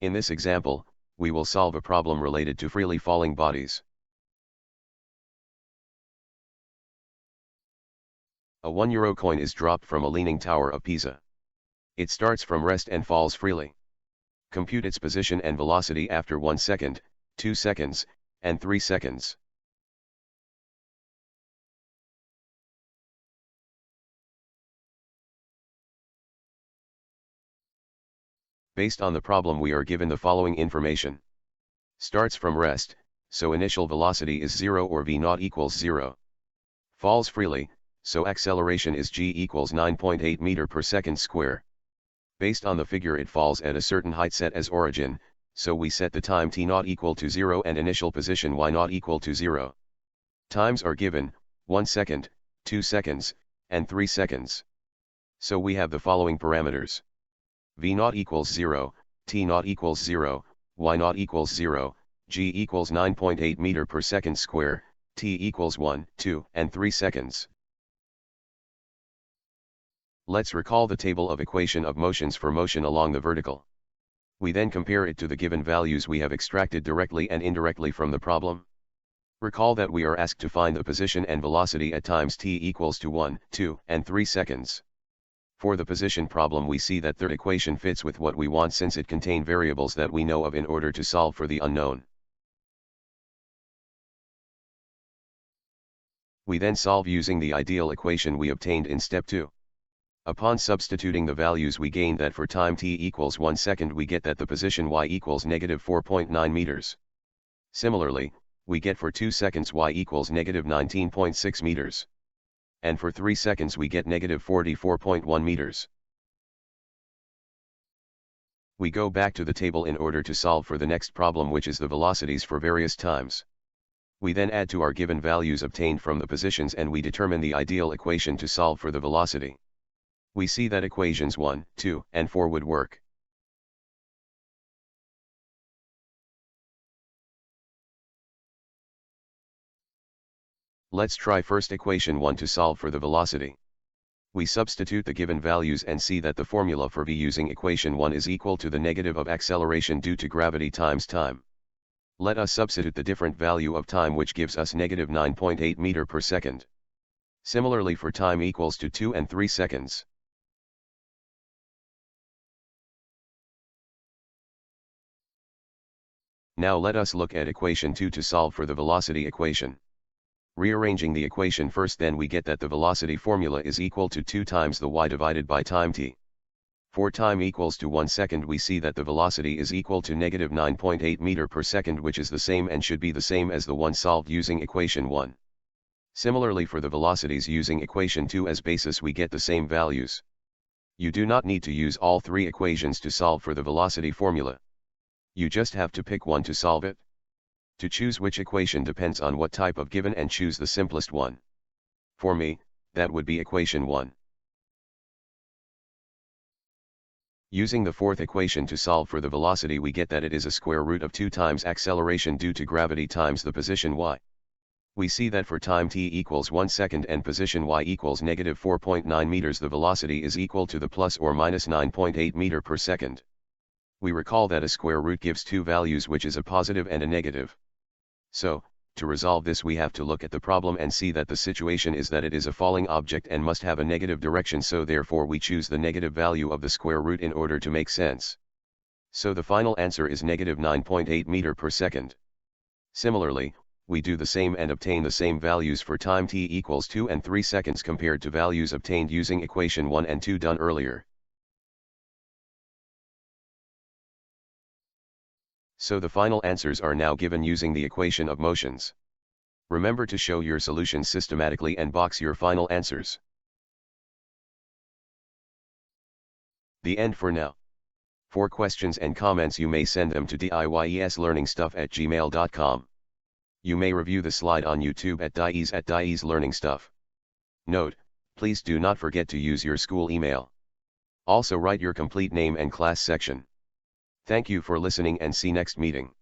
In this example, we will solve a problem related to freely falling bodies. A €1 coin is dropped from a leaning tower of Pisa. It starts from rest and falls freely. Compute its position and velocity after 1 second, 2 seconds, and 3 seconds. Based on the problem, we are given the following information. Starts from rest, so initial velocity is 0 or v0 equals 0. Falls freely, so acceleration is g equals 9.8 meter per second square. Based on the figure, it falls at a certain height set as origin, so we set the time t0 equal to 0 and initial position y0 equal to 0. Times are given, 1 second, 2 seconds, and 3 seconds. So we have the following parameters. v0 equals 0, t0 equals 0, y0 equals 0, g equals 9.8 meter per second square, t equals 1, 2, and 3 seconds. Let's recall the table of equation of motions for motion along the vertical. We then compare it to the given values we have extracted directly and indirectly from the problem. Recall that we are asked to find the position and velocity at times t equals to 1, 2, and 3 seconds. For the position problem, we see that the equation fits with what we want since it contains variables that we know of in order to solve for the unknown. We then solve using the ideal equation we obtained in step 2. Upon substituting the values, we gain that for time t equals 1 second we get that the position y equals negative 4.9 meters. Similarly, we get for 2 seconds y equals negative 19.6 meters. And for 3 seconds we get negative 44.1 meters. We go back to the table in order to solve for the next problem, which is the velocities for various times. We then add to our given values obtained from the positions and we determine the ideal equation to solve for the velocity. We see that equations 1, 2, and 4 would work. Let's try first equation 1 to solve for the velocity. We substitute the given values and see that the formula for v using equation 1 is equal to the negative of acceleration due to gravity times time. Let us substitute the different value of time, which gives us negative 9.8 meter per second. Similarly for time equals to 2 and 3 seconds. Now let us look at equation 2 to solve for the velocity equation. Rearranging the equation first, then we get that the velocity formula is equal to 2 times the y divided by time t. For time equals to 1 second, we see that the velocity is equal to negative 9.8 meter per second, which is the same and should be the same as the one solved using equation 1. Similarly for the velocities using equation 2 as basis, we get the same values. You do not need to use all 3 equations to solve for the velocity formula. You just have to pick one to solve it. To choose which equation depends on what type of given and choose the simplest one. For me, that would be equation 1. Using the fourth equation to solve for the velocity, we get that it is a square root of 2 times acceleration due to gravity times the position y. We see that for time t equals 1 second and position y equals negative 4.9 meters, the velocity is equal to the plus or minus 9.8 meter per second. We recall that a square root gives 2 values, which is a positive and a negative. So, to resolve this, we have to look at the problem and see that the situation is that it is a falling object and must have a negative direction, so therefore we choose the negative value of the square root in order to make sense. So the final answer is negative 9.8 meter per second. Similarly, we do the same and obtain the same values for time t equals 2 and 3 seconds compared to values obtained using equation 1 and 2 done earlier. So the final answers are now given using the equation of motions. Remember to show your solutions systematically and box your final answers. The end for now. For questions and comments, you may send them to diyslearningstuff@gmail.com. You may review the slide on YouTube at dies@dieslearningstuff. Note, please do not forget to use your school email. Also write your complete name and class section. Thank you for listening and see next meeting.